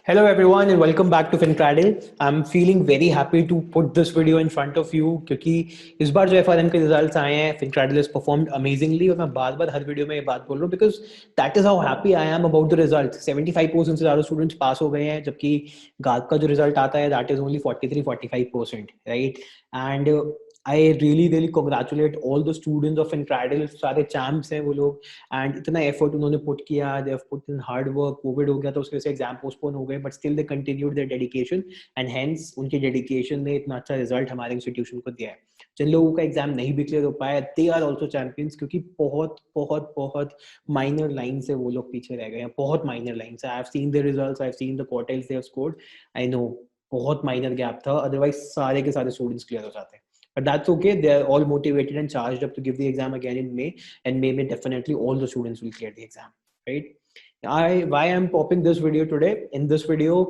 Hello everyone and welcome back to FinCradle. I'm feeling very happy to put this video in front of you क्योंकि इस बार जो FRM के results आए हैं FinCradle has performed amazingly और मैं बार-बार हर वीडियो में ये बात बोल रहा हूँ because that is how happy I am about the results. 75% से ज़्यादा स्टूडेंट्स पास हो गए हैं जबकि गार्ड का जो रिजल्ट आता है that is only 43-45%, right? And I really congratulate all the students of FinCradle. सारे champs हैं वो लोग and इतना effort उन्होंने put किया, they have put in hard work. COVID हो गया तो उसकी वजह से exam postpone हो गए, but still they continued their dedication and hence उनके dedication ने इतना अच्छा result हमारे institution को दिया है. जिन लोगों का एग्जाम नहीं भी क्लियर हो पाया they are also champions क्योंकि बहुत minor line से वो लोग पीछे रह गए हैं. बहुत minor lines. I have seen the results, I have seen the quartiles they have scored. I know बहुत minor gap था, otherwise सारे के सारे students clear हो जाते हैं. But that's okay. They are all motivated and charged up to give the exam again in May, and May definitely all the students will clear the exam, right? Why I'm popping this video today? In this video,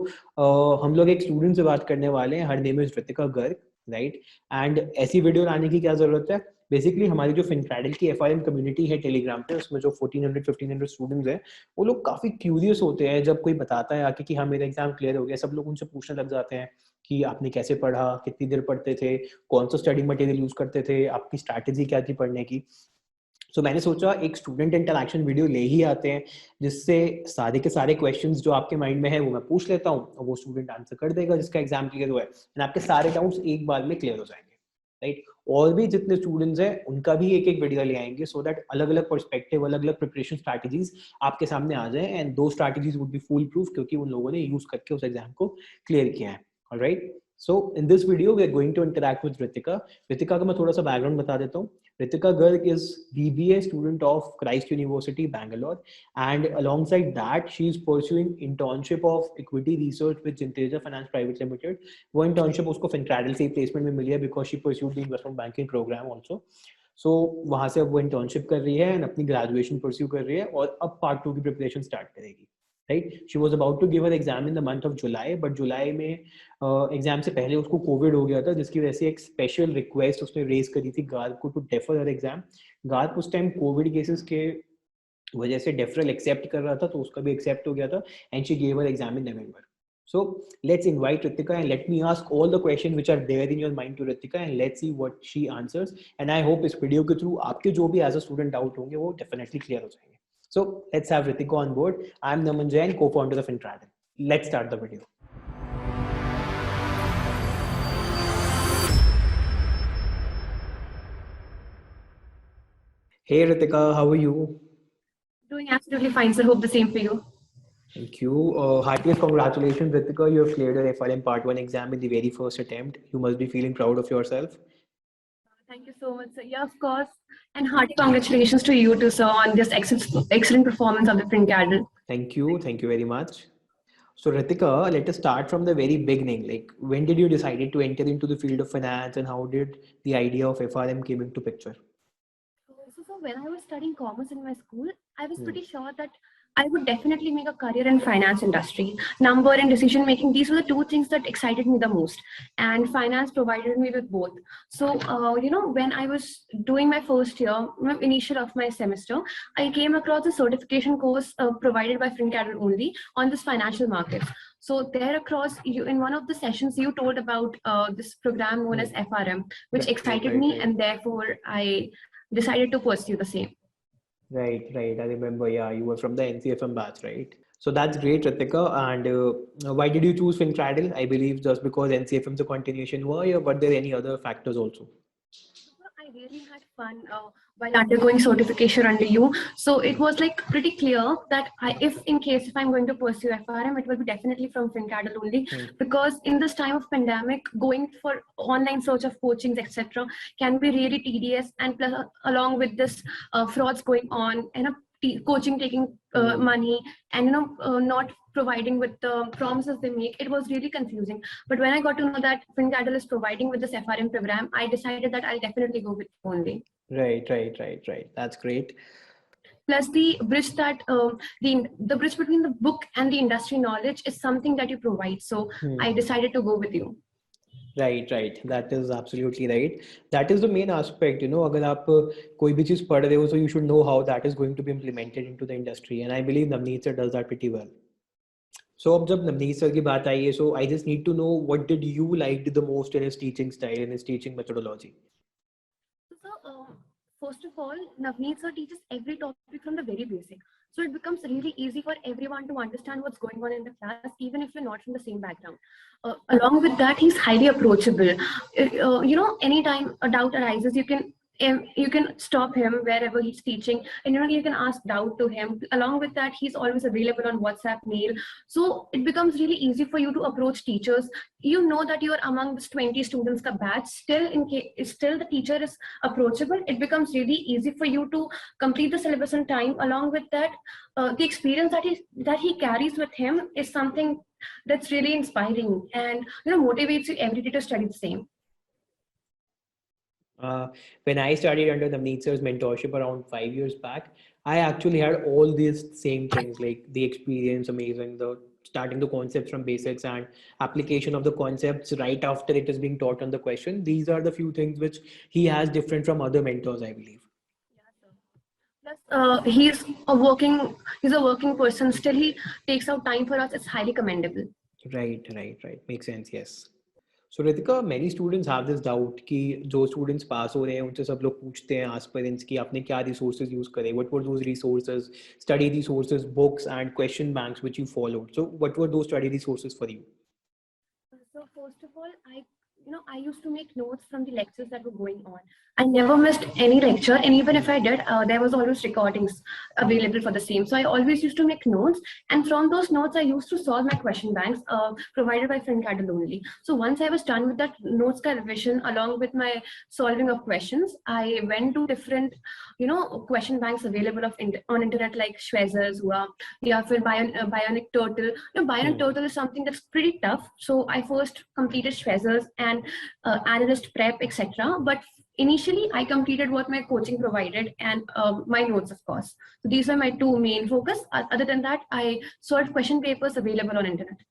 हम लोग एक student से बात करने वाले हैं. Her name is Ritika Garg, right? And ऐसी video लाने की क्या जरूरत है? बेसिकली हमारी जो FinCradle की FRM कम्युनिटी है टेलीग्राम पे, उसमें जो 1400-1500 स्टूडेंट्स हैं वो लोग काफी क्यूरियस होते हैं जब कोई बताता है आके कि हाँ मेरा एग्जाम क्लियर हो गया. सब लोग उनसे पूछने लग जाते हैं कि आपने कैसे पढ़ा, कितनी देर पढ़ते थे, कौन सा स्टडी मटेरियल यूज करते थे, आपकी स्ट्रैटेजी क्या थी पढ़ने की. So, मैंने सोचा एक स्टूडेंट इंटरैक्शन वीडियो ले ही आते हैं जिससे सारे के सारे क्वेश्चंस जो आपके माइंड में है वो मैं पूछ लेता हूँ और वो स्टूडेंट आंसर कर देगा जिसका एग्जाम क्लियर हुआ है एंड आपके सारे डाउट्स एक बार में क्लियर हो जाएंगे, राइट? और भी जितने स्टूडेंट्स हैं उनका भी एक एक वीडियो ले आएंगे सो दैट अलग अलग पर्सपेक्टिव, अलग अलग प्रिपरेशन स्ट्रैटेजीज आपके सामने आ जाए एंड दो strategies would be full proof क्योंकि उन लोगों ने यूज करके उस एग्जाम को क्लियर किया है. Alright, so in this video we are going to interact with Ritika. Ritika का मैं थोड़ा सा बैकग्राउंड बता देता हूँ. Ritika Garg is BBA student of Christ University, Bangalore, and alongside that she is pursuing internship of equity research with Internship Finance Private Limited. वो internship उसको FinCradle से placement में मिली है because she pursued the investment banking program also. So वहाँ से अब वो internship कर रही है and अपनी graduation pursue कर रही है और अब part 2 की preparation start करेगी. Right? She was about to give her exam in the month of July, but जुलाई में एग्जाम से पहले उसको कोविड हो गया था जिसकी वजह से एक स्पेशल रिक्वेस्ट उसने रेज करी थी गार्ग को to defer her exam. Garg उस टाइम कोविड केसेस के वजह से डेफरल एक्सेप्ट कर रहा था तो उसका भी एक्सेप्ट हो गया था and she gave her exam in November. So let's invite Ritika and let me ask all the questions which are there in your mind to Ritika and let's see what she answers. And I hope इस video के through आपके जो भी as a student doubt होंगे वो definitely clear हो जाएंगे. So let's have Ritika on board. I'm Naman Jain, co-founder of FinCradle. Let's start the video. Hey Ritika, how are you? Doing absolutely fine, sir. Hope the same for you. Thank you. Heartiest congratulations, Ritika. You have cleared your FRM Part 1 exam in the very first attempt. You must be feeling proud of yourself. Thank you so much, sir. Yeah, of course. And hearty congratulations to you too, sir, on this excellent performance of the FinCradle. Thank you. Thank you very much. So Ritika, let us start from the very beginning. Like, when did you decide to enter into the field of finance and how did the idea of FRM came into picture? So when I was studying commerce in my school, I was pretty sure that I would definitely make a career in finance industry. Number and decision making, these were the two things that excited me the most. And finance provided me with both. So, when I was doing my first year, initial of my semester, I came across a certification course provided by FinCradle only on this financial markets. So there across, in one of the sessions, you told about this program known as FRM, which excited me, and therefore I decided to pursue the same. Right. I remember, yeah, you were from the NCFM batch, right? So that's great, Ritika. And why did you choose FinCradle? I believe just because NCFM is a continuation, or were there any other factors also? I really had fun while undergoing certification under you. So it was like pretty clear that if I'm going to pursue FRM, it will be definitely from FinCradle only, because in this time of pandemic, going for online search of coachings, etc., can be really tedious, and plus, along with this frauds going on and coaching taking money and not providing with the promises they make, it was really confusing. But when I got to know that FinCradle is providing with this FRM program, I decided that I'll definitely go with it only. Right. That's great. Plus the bridge that the bridge between the book and the industry knowledge is something that you provide. So I decided to go with you. Right. That is absolutely right. That is the main aspect, अगर आप कोई भी चीज पढ़ रहे हो, so you should know how that is going to be implemented into the industry. And I believe Navneet sir does that pretty well. So अब जब नवनीत सर की बात आई है, so I just need to know what did you like the most in his teaching style, in his teaching methodology? So, first of all, Navneet sir teaches every topic from the very basic. So it becomes really easy for everyone to understand what's going on in the class, even if you're not from the same background. Along with that, he's highly approachable. Anytime a doubt arises, you can stop him wherever he's teaching, and you can ask doubt to him. Along with that, he's always available on WhatsApp, mail. So it becomes really easy for you to approach teachers. You know that you are among this 20 students ka batch. Still the teacher is approachable. It becomes really easy for you to complete the syllabus on time. Along with that, the experience that he carries with him is something that's really inspiring, and motivates you every day to study the same. When I studied under Navneet sir's mentorship around 5 years back, I actually had all these same things, like the experience, amazing, the starting the concepts from basics and application of the concepts right after it is being taught on the question. These are the few things which he has different from other mentors, I believe. Plus, he's a working person. Still, he takes out time for us. It's highly commendable. Right. Makes sense. Yes. So Ritika, many students have this doubt कि जो students pass हो रहे हैं उनसे सब लोग पूछते हैं aspirants कि आपने क्या resources use करे, what were those resources, study resources, books and question banks which you followed. So what were those study resources for you? So first of all, I used to make notes from the lectures that were going on. I never missed any lecture, and even if I did, there was always recordings available for the same. So I always used to make notes, and from those notes, I used to solve my question banks provided by FinCradle only. So once I was done with that notes ka revision along with my solving of questions, I went to different, question banks available on internet like Schweizer's, yeah, for Bionic Turtle. Bionic Turtle is something that's pretty tough. So I first completed Schweizer's and analyst prep, etc. But initially, I completed what my coaching provided and my notes, of course. So these are my two main focus. Other than that, I solved question papers available on internet.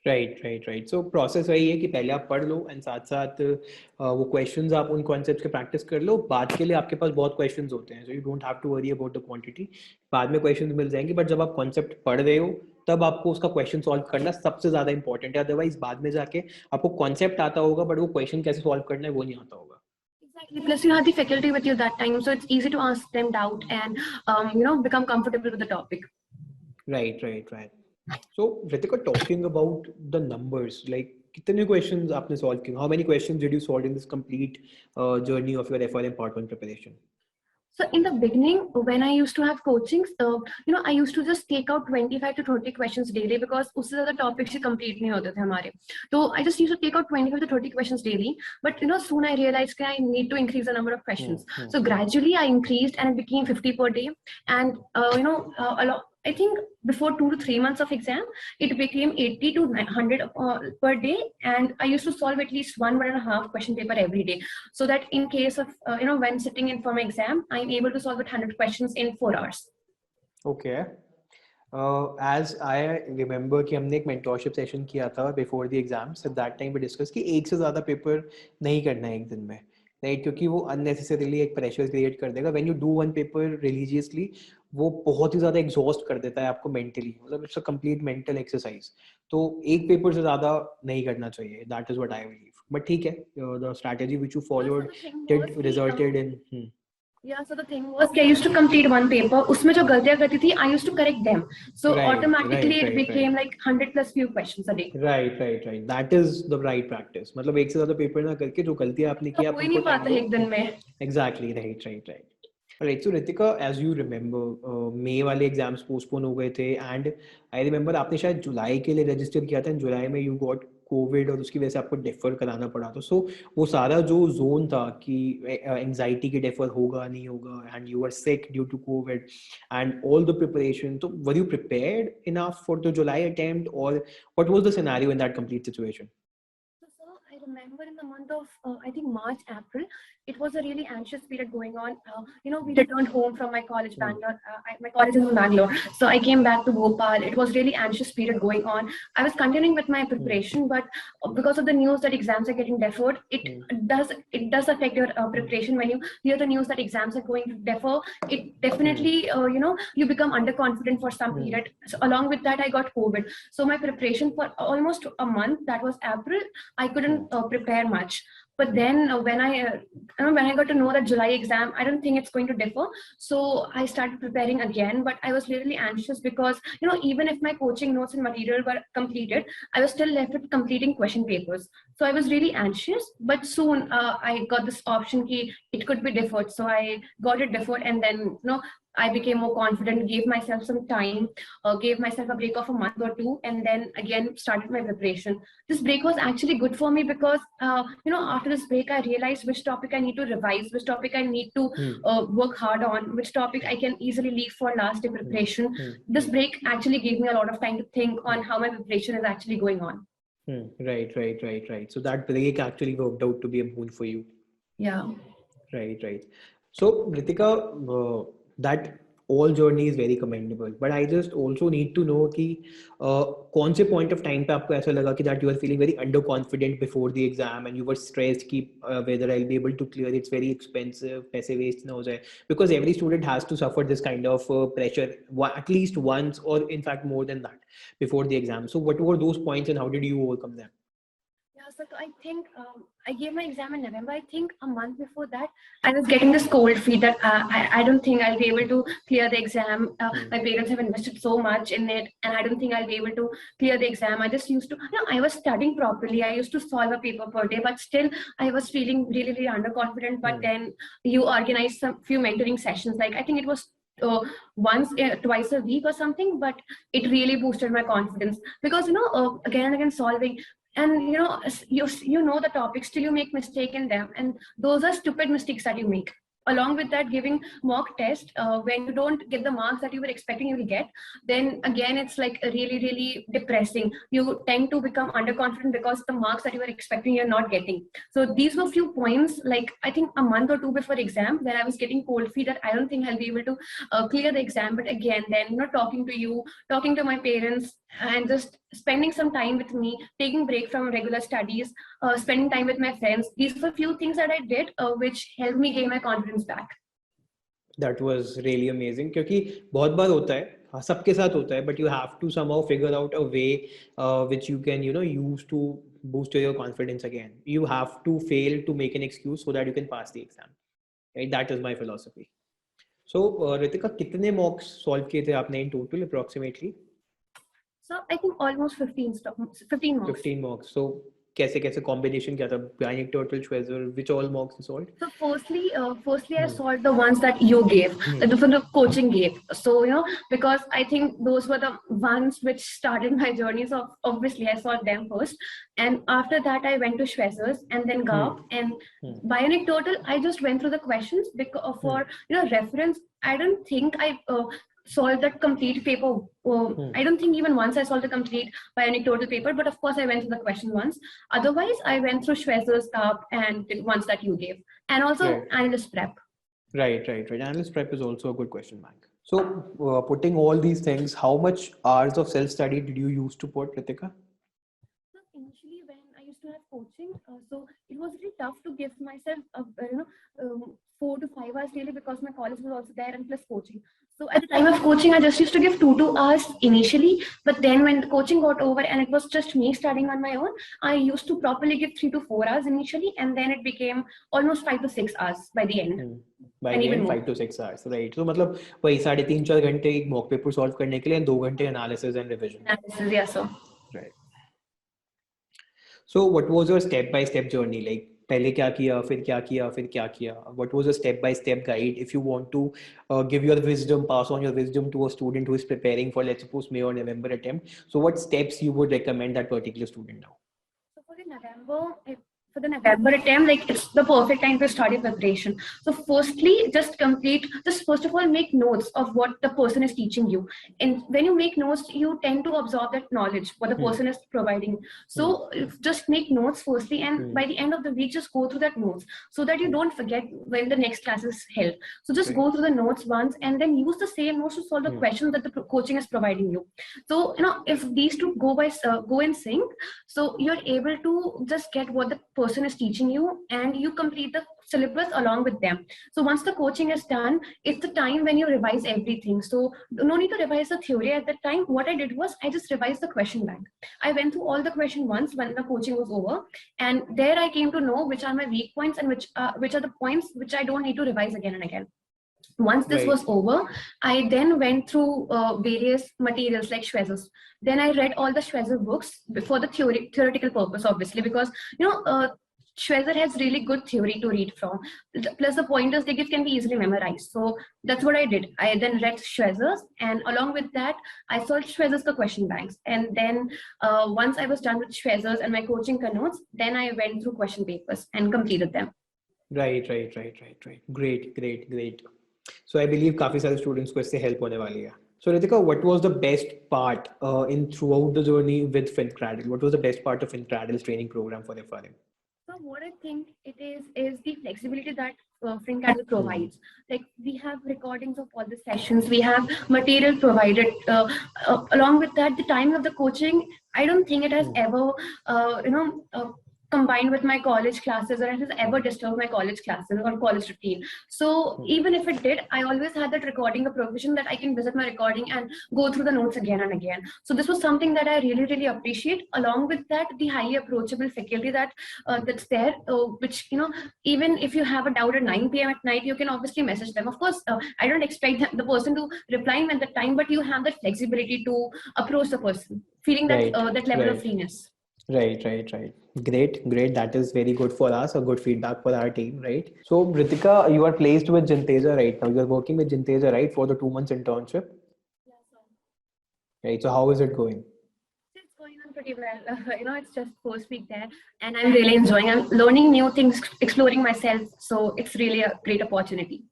Right so process वही है कि पहले आप पढ़ लो and साथ साथ वो questions आप उन कॉन्सेप्ट्स के प्रैक्टिस कर लो. बाद के लिए आपके पास बहुत क्वेश्चंस होते हैं, so you don't have to worry about the quantity. बाद में क्वेश्चंस मिल जाएंगे, बट जब आप कॉन्सेप्ट पढ़ रहे हो तब आपको उसका क्वेश्चन सॉल्व करना सबसे ज़्यादा इंपॉर्टेंट है. अदरवाइज बाद में जाके आपको कॉन्सेप्ट आता होगा बट वो क्वेश्चन कैसे सॉल्व करना है वो नहीं आता होगा. Exactly. Plus, you have the faculty with you that time, so it's easy to ask them doubt and become comfortable with the topic. Right. So Ritika, talking about the numbers, like कितने questions आपने solve किए? How many questions did you solve in this complete journey of your FRM Part 1 preparation? So in the beginning, when I used to have coachings, I used to just take out 25 to 30 questions daily because उससे ज़्यादा topics ही complete नहीं होते थे हमारे. So I just used to take out 25 to 30 questions daily. But soon I realized that I need to increase the number of questions. So gradually I increased and it became 50 per day. And I think before 2 to 3 months of exam, it became 80 to 100 per day, and I used to solve at least one and a half question paper every day, so that in case of when sitting in for my exam, I'm able to solve 100 questions in 4 hours. Okay. As I remember कि हमने एक mentorship session किया था before the exams. At that time we discussed कि एक से ज़्यादा paper नहीं करना है एक दिन में, राइट, क्योंकि वो unnecessarily एक प्रेशर क्रिएट कर देगा. When you do one paper religiously वो बहुत ही ज़्यादा एग्जॉस्ट कर देता है आपको मेंटली, मतलब it's a complete mental exercise. तो एक पेपर से ज़्यादा नहीं करना चाहिए. That is what I believe. But ठीक है, the strategy which you followed did resulted in. Yeah, so the thing was I used to complete one paper. उसमें जो गलतियाँ करती थी, I used to correct them. So automatically it became like 100 plus few questions a day. Right. That is the right practice. मतलब एक से ज़्यादा paper ना करके जो गलतियाँ आपने की आप कोई नहीं पाता एक दिन में. Exactly. Right. Alright, so Ritika, as you remember, May वाले एग्जाम्स पोस्टपोन हो गए थे एंड आई रिमेम्बर आपने शायद जुलाई के लिए रजिस्टर किया था. जुलाई में यू गॉट कोविड और उसकी वजह से आपको डेफर कराना पड़ा. तो सो वो सारा जो जोन था कि एंजाइटी की डेफर होगा नहीं होगा and you are sick due to COVID and all the preparation, तो were you prepared enough for the July attempt और what was the scenario in that complete situation? I remember in the month of, I think March, April, it was a really anxious period going on. We returned home from my college, Bangalore. My college is in Bangalore. So I came back to Bhopal. It was really anxious period going on. I was continuing with my preparation, but because of the news that exams are getting deferred, it does affect your preparation. When you hear the news that exams are going to defer, it definitely, you become underconfident for some period. So along with that, I got COVID. So my preparation for almost a month, that was April, I couldn't prepare much. But then when I got to know that July exam, I don't think it's going to differ. So I started preparing again, but I was really anxious because, even if my coaching notes and material were completed, I was still left with completing question papers. So I was really anxious, but soon I got this option key, it could be deferred. So I got it deferred, and then, I became more confident, gave myself some time, gave myself a break of a month or two, and then again started my preparation. This break was actually good for me because, after this break, I realized which topic I need to revise, which topic I need to work hard on, which topic I can easily leave for last day preparation. This break actually gave me a lot of time to think on how my preparation is actually going on. Right. So that break actually worked out to be a boon for you. Yeah. Right. So, Ritika, that all journey is very commendable, but I just also need to know कि कौन से point of time पे आपको ऐसा लगा कि that you are feeling very underconfident before the exam and you were stressed कि whether I'll be able to clear, it's very expensive, पैसे waste ना हो जाए, because every student has to suffer this kind of pressure at least once, or in fact more than that, before the exam. So what were those points and how did you overcome them? So I think I gave my exam in November. I think a month before that, I was getting this cold feet that I don't think I'll be able to clear the exam. My parents have invested so much in it, and I don't think I'll be able to clear the exam. I just used to, I was studying properly. I used to solve a paper per day, but still I was feeling really, really underconfident. But then you organize some few mentoring sessions. Like I think it was twice a week or something, but it really boosted my confidence because again and again solving, and you know the topic, still you make mistake in them, and those are stupid mistakes that you make. Along with that, giving mock test, when you don't get the marks that you were expecting you will get, then again it's like really, really depressing. You tend to become underconfident because the marks that you were expecting you're not getting. So these were few points, like I think a month or two before exam, when I was getting cold feet that I don't think I'll be able to clear the exam. But again, then talking to you, talking to my parents, and just spending some time with me, taking break from regular studies, spending time with my friends. These were few things that I did, which helped me gain my confidence back. That was really amazing, क्योंकि बहुत बार होता है, हाँ, सबके साथ होता है, but you have to somehow figure out a way which you can use to boost your confidence again. You have to fail to make an excuse so that you can pass the exam. Right? That is my philosophy. So Ritika, कितने mocks solve किए थे आपने in total approximately? So I think almost 15 mocks. 15 mocks. So कैसे combination क्या था? Panic, turtle, Schwezer, which all mocks you solved? So firstly I solved the ones that you gave, the coaching gave. So because I think those were the ones which started my journey. So obviously I solved them first, and after that I went to Schwezer's and then GAP and Bionic Total. I just went through the questions because for reference. I don't think I solved that complete paper. I don't think even once I solved the complete Bionic Total paper, but of course I went through the question once. Otherwise, I went through Schwezer's, GAP, and the ones that you gave, and also Analyst Prep. Right. Analyst Prep is also a good question bank. So putting all these things, how much hours of self-study did you use to put, Ritika? Initially, when I used to have coaching, so it was really tough to give myself 4 to 5 hours daily because my college was also there and plus coaching. So at the time of coaching, I just used to give 2 hours initially, but then when the coaching got over and it was just me studying on my own, I used to properly give 3 to 4 hours initially, and then it became almost 5 to 6 hours by the end. By the end, 5 to 6 hours, right? So मतलब वही 3.5-4 घंटे एक mock paper solve करने के लिए 2 घंटे analysis and revision. Analysis, yeah, sir. Right. So what was your step-by-step journey? Like पहले क्या किया, फिर क्या किया, फिर क्या किया? What was a step-by-step guide if you want to give your wisdom, pass on your wisdom to a student who is preparing for, let's suppose, May or November attempt? So what steps you would recommend that particular student now? So for the November, for the November attempt, like it's the perfect time to start your preparation. So firstly, just first of all, make notes of what the person is teaching you. And when you make notes, you tend to absorb that knowledge, what the person is providing. So just make notes firstly, and by the end of the week, just go through that notes so that you don't forget when the next class is held. So just go through the notes once and then use the same notes to solve the questions that the coaching is providing you. So, if these two go in sync, so you're able to just get what the person is teaching you and you complete the syllabus along with them. So once the coaching is done, it's the time when you revise everything. So no need to revise the theory at that time. What I did was I just revised the question bank. I went through all the question once when the coaching was over, and there I came to know which are my weak points and which are the points which I don't need to revise again and again. Once this was over, I then went through various materials like Schweizer's. Then I read all the Schweizer books for the theoretical purpose, obviously, because Schweizer has really good theory to read from. Plus the pointers they give can be easily memorized. So that's what I did. I then read Schweizer's, and along with that, I solved Schweizer's question banks. And then once I was done with Schweizer's and my coaching notes, then I went through question papers and completed them. Right. Great. So I believe काफी सारे students को इससे help होने वाली है. So Ritika, what was the best part in throughout the journey with FinCradle? What was the best part of FinCradle's training program for FRM? So what I think it is the flexibility that FinCradle provides. Like we have recordings of all the sessions, we have material provided. Along with that, the timing of the coaching, I don't think it has ever, combined with my college classes, or it has ever disturbed my college classes or college routine. So even if it did, I always had that recording, a provision that I can visit my recording and go through the notes again and again. So this was something that I really appreciate. Along with that, the highly approachable faculty that's there, which even if you have a doubt at 9 p.m. at night, you can obviously message them. Of course, I don't expect the person to reply at that time, but you have that flexibility to approach the person, feeling that that level of freeness. Right. Great. That is very good for us, a good feedback for our team, right? So, Ritika, you are placed with Jinteja right now. You are working with Jinteja, right, for the 2 months internship? Yes, sir. Right. So, how is it going? It's going on pretty well. It's just first week there, and I'm really enjoying. I'm learning new things, exploring myself. So it's really a great opportunity.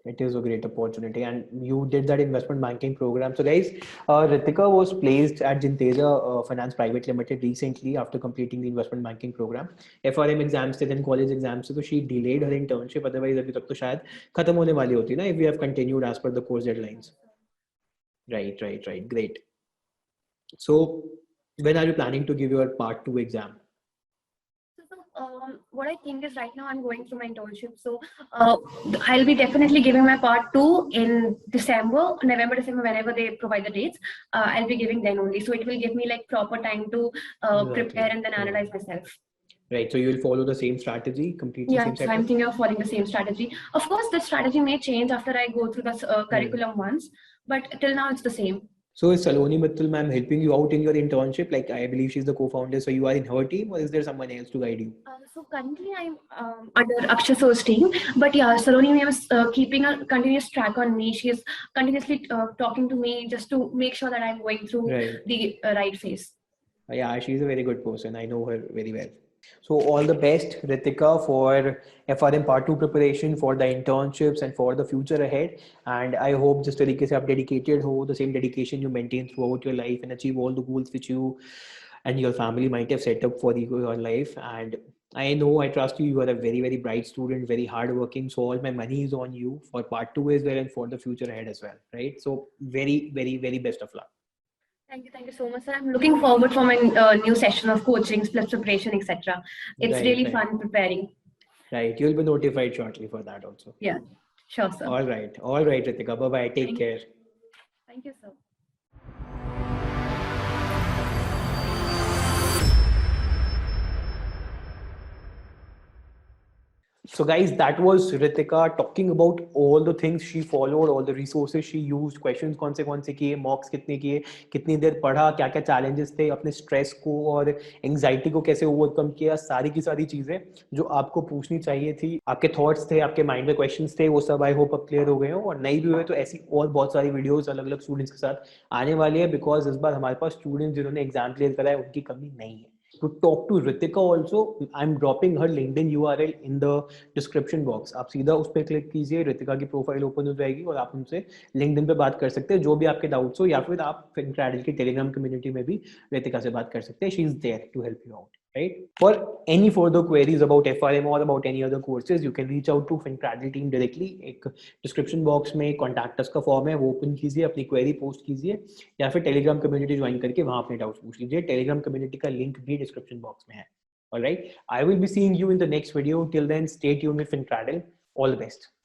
It is a great opportunity, and you did that investment banking program. So guys, Ritika was placed at Jinteja Finance Private Limited recently after completing the investment banking program. FRM exams थे, then college exams थे, so she delayed her internship. Otherwise अभी तक तो शायद खत्म होने वाली होती ना, if we have continued as per the course deadlines. Right. Great. So when are you planning to give your part 2 exam? What I think is right now I'm going through my internship. So I'll be definitely giving my part 2 in November, December, whenever they provide the dates. I'll be giving then only. So it will give me like proper time to prepare and then analyze myself. Right. So you will follow the same strategy, completely same strategy? Yeah, I'm thinking of following the same strategy. Of course, the strategy may change after I go through the curriculum once, but till now it's the same. So is Saloni Mittal ma'am helping you out in your internship? Like I believe she's the co-founder, so you are in her team, or is there someone else to guide you? So currently I'm under Akshay Sir's team, but yeah, Saloni ma'am is keeping a continuous track on me. She is continuously talking to me just to make sure that I'm going through the right phase. Yeah, she's a very good person. I know her very well. So all the best, Ritika, for FRM Part 2 preparation, for the internships and for the future ahead. And I hope just तरीके से आप dedicated हो, the same dedication you maintain throughout your life and achieve all the goals which you and your family might have set up for your life. And I know, I trust you. You are a very bright student, very hardworking. So all my money is on you for Part 2 as well and for the future ahead as well, right? So very best of luck. Thank you so much, sir. I'm looking forward for my new session of coachings plus preparation, etc. It's really fun preparing. Right, you'll be notified shortly for that also. Yeah, sure, sir. All right, Ritika. Bye. Take care. Thank you, sir. So guys, that was Ritika talking about all the things she followed, all the resources she used, questions कौन से किए, mocks कितने किए, कितनी देर पढ़ा, क्या challenges थे, अपने stress को और anxiety को कैसे overcome किया, सारी की सारी चीजें जो आपको पूछनी चाहिए थी, आपके thoughts थे, आपके mind में questions थे, वो सब I hope अब clear हो गए हो, और नहीं भी हुए तो ऐसी और बहुत सारी videos अलग-अलग students के साथ आने वाली है, because इस बार हमारे पास students जिन्होंने exam clear करा है उनकी कमी नहीं है. To talk to Ritika also, I'm dropping her LinkedIn URL in the description box. आप सीधा उस पर क्लिक कीजिए, रितिका की प्रोफाइल ओपन हो जाएगी और आप उनसे LinkedIn पे बात कर सकते हैं जो भी आपके डाउट्स हो, या फिर आप FinCradle की टेलीग्राम कम्युनिटी में भी रितिका से बात कर सकते हैं. She is there to help you out. Right? For any further queries about FRM or about any other courses, you can reach out to FinCradle team directly. एक description box में contact us का form है, वो open कीजिए, अपनी query post कीजिए, या फिर Telegram community join करके वहाँ अपने doubts पूछ लीजिए. Telegram community का link भी description box में है. All right. I will be seeing you in the next video. Till then, stay tuned with FinCradle. All the best.